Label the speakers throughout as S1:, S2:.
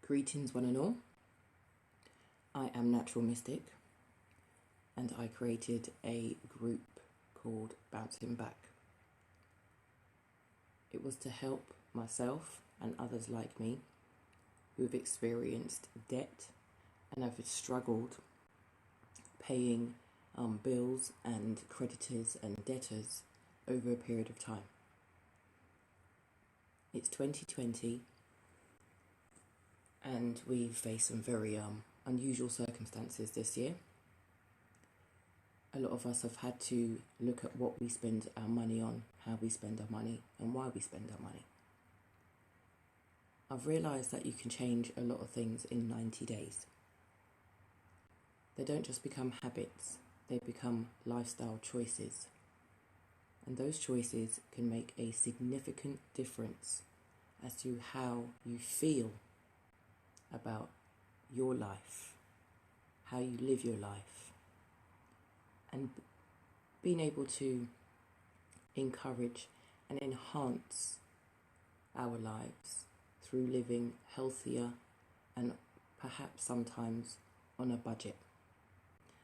S1: Greetings, one and all. I am Natural Mystic, and I created a group called Bouncing Back. It was to help myself and others like me who have experienced debt and have struggled paying bills and creditors and debtors over a period of time. It's 2020 and we've faced some very unusual circumstances this year. A lot of us have had to look at what we spend our money on, how we spend our money, and why we spend our money. I've realised that you can change a lot of things in 90 days. They don't just become habits, they become lifestyle choices. And those choices can make a significant difference as to how you feel about your life, how you live your life, and being able to encourage and enhance our lives through living healthier and perhaps sometimes on a budget.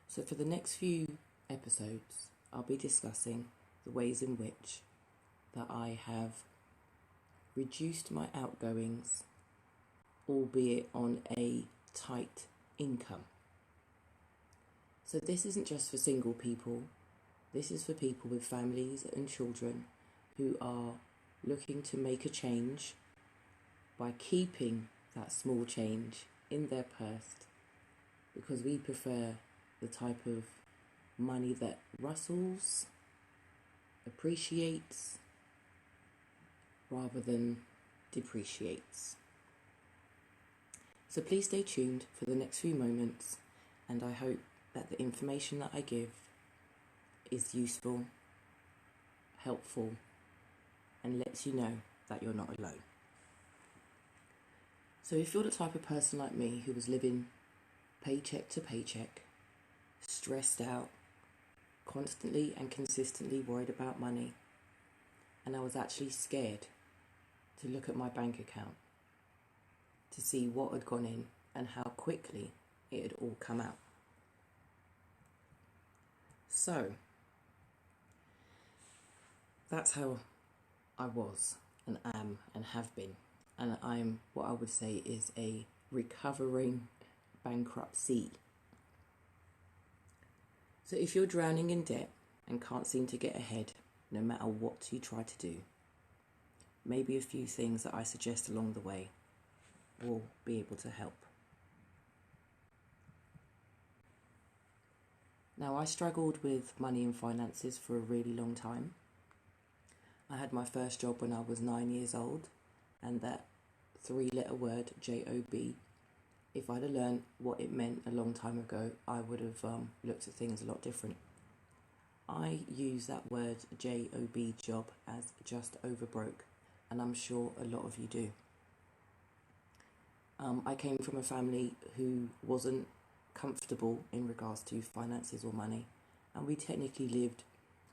S1: So for the next few episodes, I'll be discussing the ways in which that I have reduced my outgoings, albeit on a tight income. So this isn't just for single people, this is for people with families and children who are looking to make a change by keeping that small change in their purse, because we prefer the type of money that rustles, appreciates, rather than depreciates. So please stay tuned for the next few moments, and I hope that the information that I give is useful, helpful, and lets you know that you're not alone. So if you're the type of person like me who was living paycheck to paycheck, stressed out, constantly and consistently worried about money, and I was actually scared to look at my bank account to see what had gone in and how quickly it had all come out. So that's how I was and am and have been, and I'm what I would say is a recovering bankruptcy. So if you're drowning in debt and can't seem to get ahead, no matter what you try to do, maybe a few things that I suggest along the way will be able to help. Now, I struggled with money and finances for a really long time. I had my first job when I was 9 years old, and that 3-letter word, J-O-B, if I'd have learned what it meant a long time ago, I would have looked at things a lot different. I use that word J-O-B, job, as just over broke, and I'm sure a lot of you do. I came from a family who wasn't comfortable in regards to finances or money, and we technically lived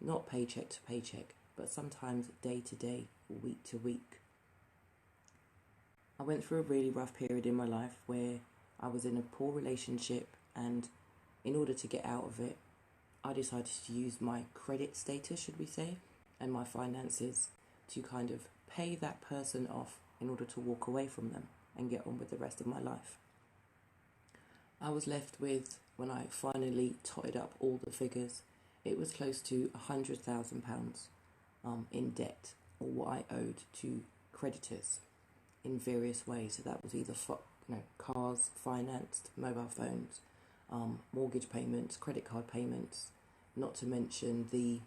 S1: not paycheck to paycheck, but sometimes day to day, week to week. I went through a really rough period in my life where I was in a poor relationship, and in order to get out of it, I decided to use my credit status, should we say, and my finances to kind of pay that person off in order to walk away from them and get on with the rest of my life. I was left with, when I finally totted up all the figures, it was close to £100,000 in debt, or what I owed to creditors in various ways. So that was either cars financed, mobile phones, mortgage payments, credit card payments, not to mention the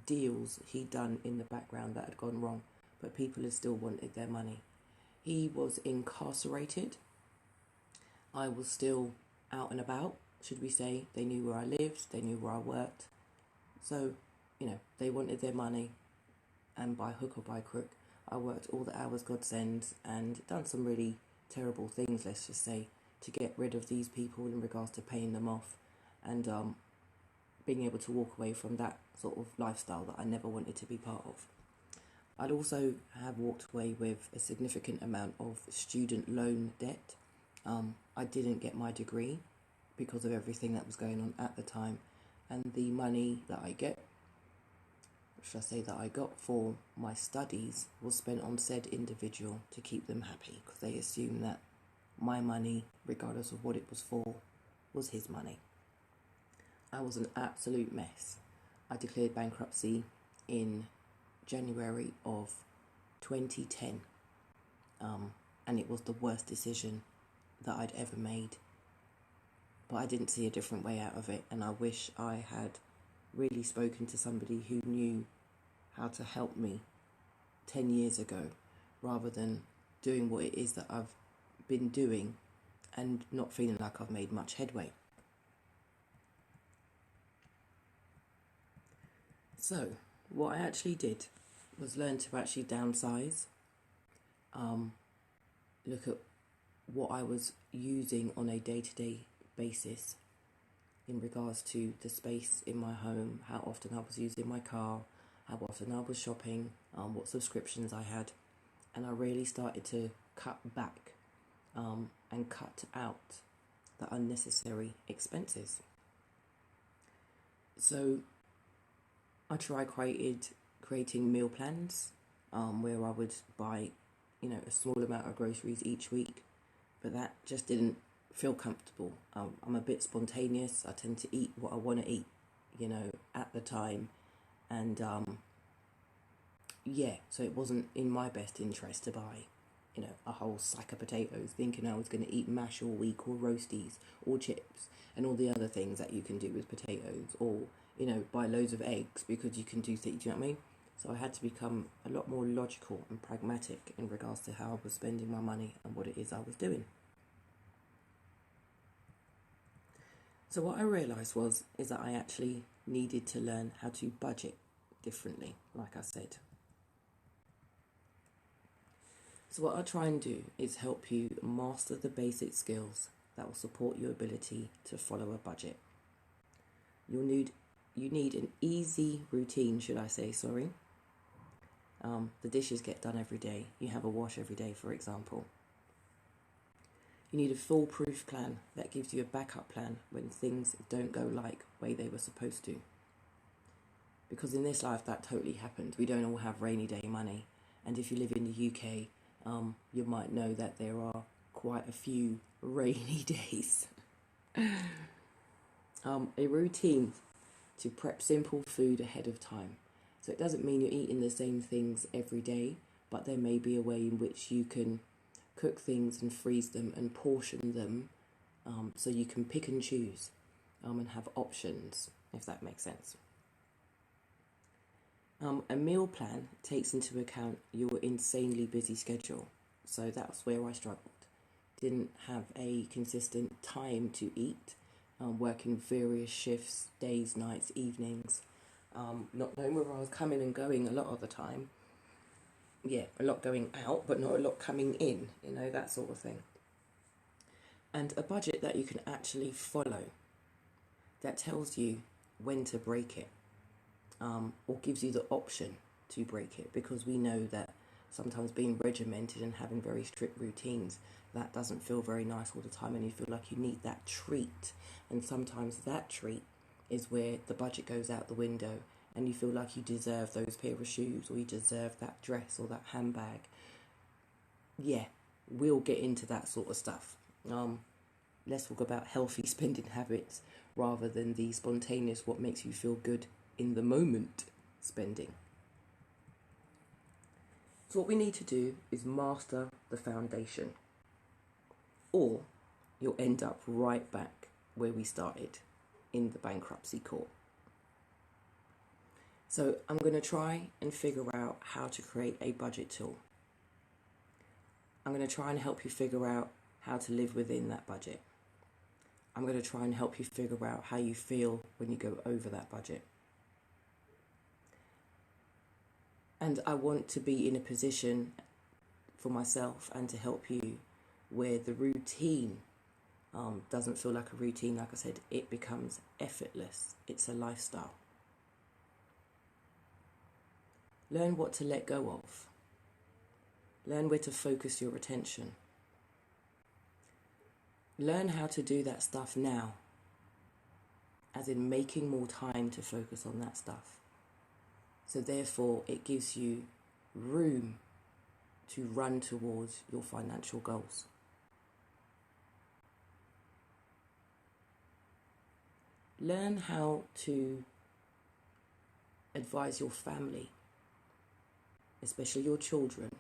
S1: deals he'd done in the background that had gone wrong, but people had still wanted their money. He was incarcerated. I was still out and about, should we say. They knew where I lived, they knew where I worked. So, they wanted their money, and by hook or by crook, I worked all the hours God sends and done some really terrible things, let's just say, to get rid of these people in regards to paying them off and being able to walk away from that sort of lifestyle that I never wanted to be part of. I'd also have walked away with a significant amount of student loan debt. I didn't get my degree because of everything that was going on at the time, and the money that I get, should I say that I got for my studies, was spent on said individual to keep them happy, because they assumed that my money, regardless of what it was for, was his money. I was an absolute mess. I declared bankruptcy in January of 2010, and it was the worst decision that I'd ever made. But I didn't see a different way out of it, and I wish I had really spoken to somebody who knew how to help me 10 years ago, rather than doing what it is that I've been doing and not feeling like I've made much headway. So what I actually did was learn to actually downsize, look at what I was using on a day-to-day basis in regards to the space in my home, how often I was using my car, how often I was shopping, what subscriptions I had, and I really started to cut back and cut out the unnecessary expenses. So I creating meal plans where I would buy, a small amount of groceries each week, but that just didn't feel comfortable. I'm a bit spontaneous. I tend to eat what I want to eat, at the time, and so it wasn't in my best interest to buy, a whole sack of potatoes, thinking I was going to eat mash all week, or roasties, or chips, and all the other things that you can do with potatoes, or buy loads of eggs because you can do things. Do you know what I mean? So I had to become a lot more logical and pragmatic in regards to how I was spending my money and what it is I was doing. So what I realised is that I actually needed to learn how to budget differently, like I said. So what I'll try and do is help you master the basic skills that will support your ability to follow a budget. You need an easy routine, should I say, sorry. The dishes get done every day. You have a wash every day, for example. You need a foolproof plan that gives you a backup plan when things don't go like the way they were supposed to. Because in this life, that totally happens. We don't all have rainy day money. And if you live in the UK, you might know that there are quite a few rainy days. A routine to prep simple food ahead of time. So it doesn't mean you're eating the same things every day, but there may be a way in which you can cook things and freeze them and portion them, so you can pick and choose and have options, if that makes sense. A meal plan takes into account your insanely busy schedule. So that's where I struggled. Didn't have a consistent time to eat, working various shifts, days, nights, evenings, not knowing where I was coming and going a lot of the time. Yeah, a lot going out, but not a lot coming in, that sort of thing. And a budget that you can actually follow, that tells you when to break it, or gives you the option to break it, because we know that sometimes being regimented and having very strict routines, that doesn't feel very nice all the time, and you feel like you need that treat, and sometimes that treat is where the budget goes out the window and you feel like you deserve those pair of shoes, or you deserve that dress or that handbag. Yeah, we'll get into that sort of stuff. Let's talk about healthy spending habits rather than the spontaneous, what makes you feel good in the moment spending. So what we need to do is master the foundation, or you'll end up right back where we started, in the bankruptcy court. So I'm going to try and figure out how to create a budget tool. I'm going to try and help you figure out how to live within that budget. I'm going to try and help you figure out how you feel when you go over that budget. And I want to be in a position for myself and to help you where the routine doesn't feel like a routine. Like I said, it becomes effortless. It's a lifestyle. Learn what to let go of. Learn where to focus your attention. Learn how to do that stuff now, as in making more time to focus on that stuff. So therefore, it gives you room to run towards your financial goals. Learn how to advise your family, especially your children,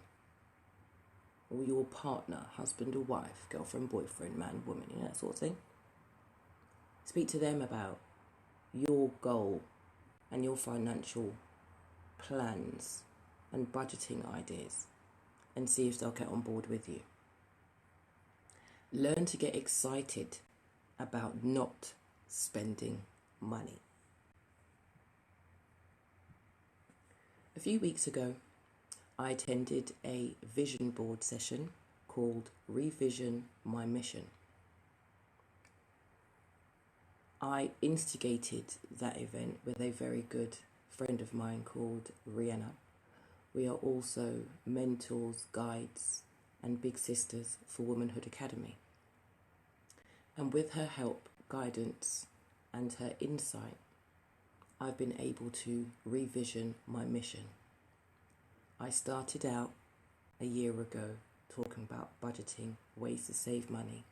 S1: or your partner, husband or wife, girlfriend, boyfriend, man, woman, that sort of thing. Speak to them about your goal and your financial plans and budgeting ideas, and see if they'll get on board with you. Learn to get excited about not spending money. A few weeks ago, I attended a vision board session called Revision My Mission. I instigated that event with a very good friend of mine called Rihanna. We are also mentors, guides, and big sisters for Womanhood Academy. And with her help, guidance, and her insight, I've been able to revision my mission. I started out a year ago talking about budgeting, ways to save money.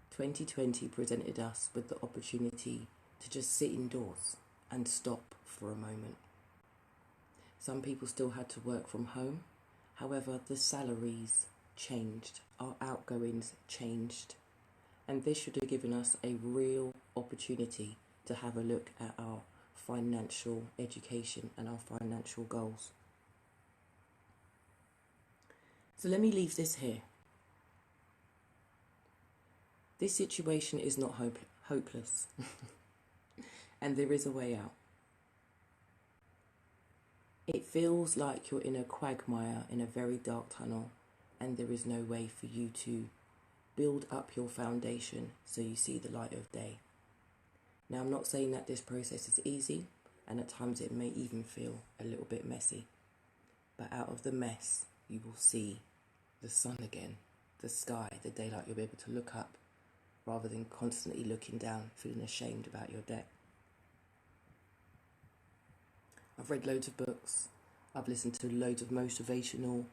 S1: 2020 presented us with the opportunity to just sit indoors and stop for a moment. Some people still had to work from home. However, the salaries changed, our outgoings changed, and this should have given us a real opportunity to have a look at our financial education and our financial goals. So let me leave this here. This situation is not hopeless, and there is a way out. It feels like you're in a quagmire, in a very dark tunnel, and there is no way for you to build up your foundation so you see the light of day. Now, I'm not saying that this process is easy, and at times it may even feel a little bit messy, but out of the mess, you will see the sun again, the sky, the daylight. You'll be able to look up rather than constantly looking down, feeling ashamed about your debt. I've read loads of books. I've listened to loads of motivational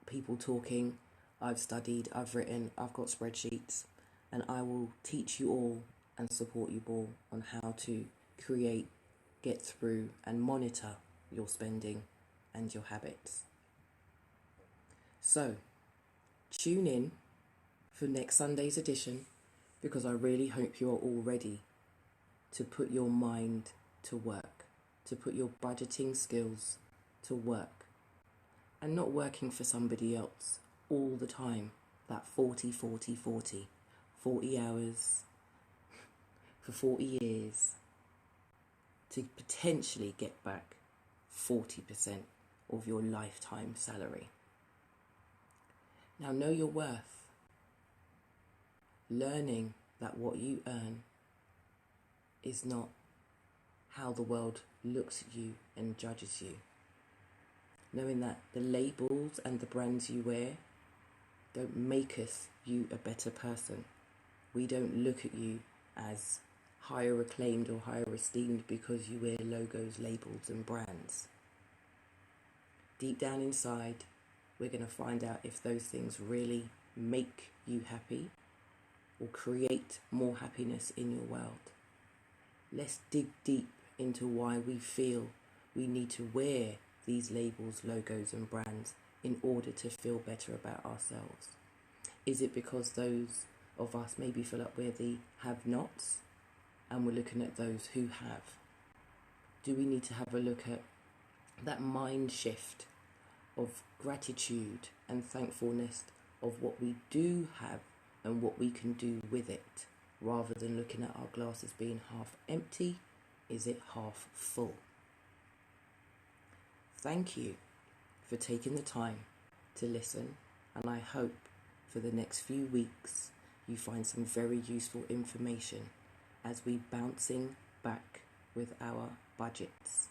S1: people talking. I've studied, I've written, I've got spreadsheets, and I will teach you all and support you all on how to create, get through, and monitor your spending and your habits. So, tune in for next Sunday's edition, because I really hope you are all ready to put your mind to work, to put your budgeting skills to work, and not working for somebody else all the time, that 40 hours for 40 years to potentially get back 40% of your lifetime salary. Now, know your worth. Learning that what you earn is not how the world looks at you and judges you. Knowing that the labels and the brands you wear don't make you a better person. We don't look at you as higher acclaimed or higher esteemed because you wear logos, labels, and brands. Deep down inside, we're going to find out if those things really make you happy or create more happiness in your world. Let's dig deep into why we feel we need to wear these labels, logos, and brands in order to feel better about ourselves. Is it because those of us maybe feel like we're the have-nots and we're looking at those who have? Do we need to have a look at that mind shift of gratitude and thankfulness of what we do have and what we can do with it, rather than looking at our glasses being half empty? Is it half full? Thank you for taking the time to listen, and I hope for the next few weeks you find some very useful information as we bouncing back with our budgets.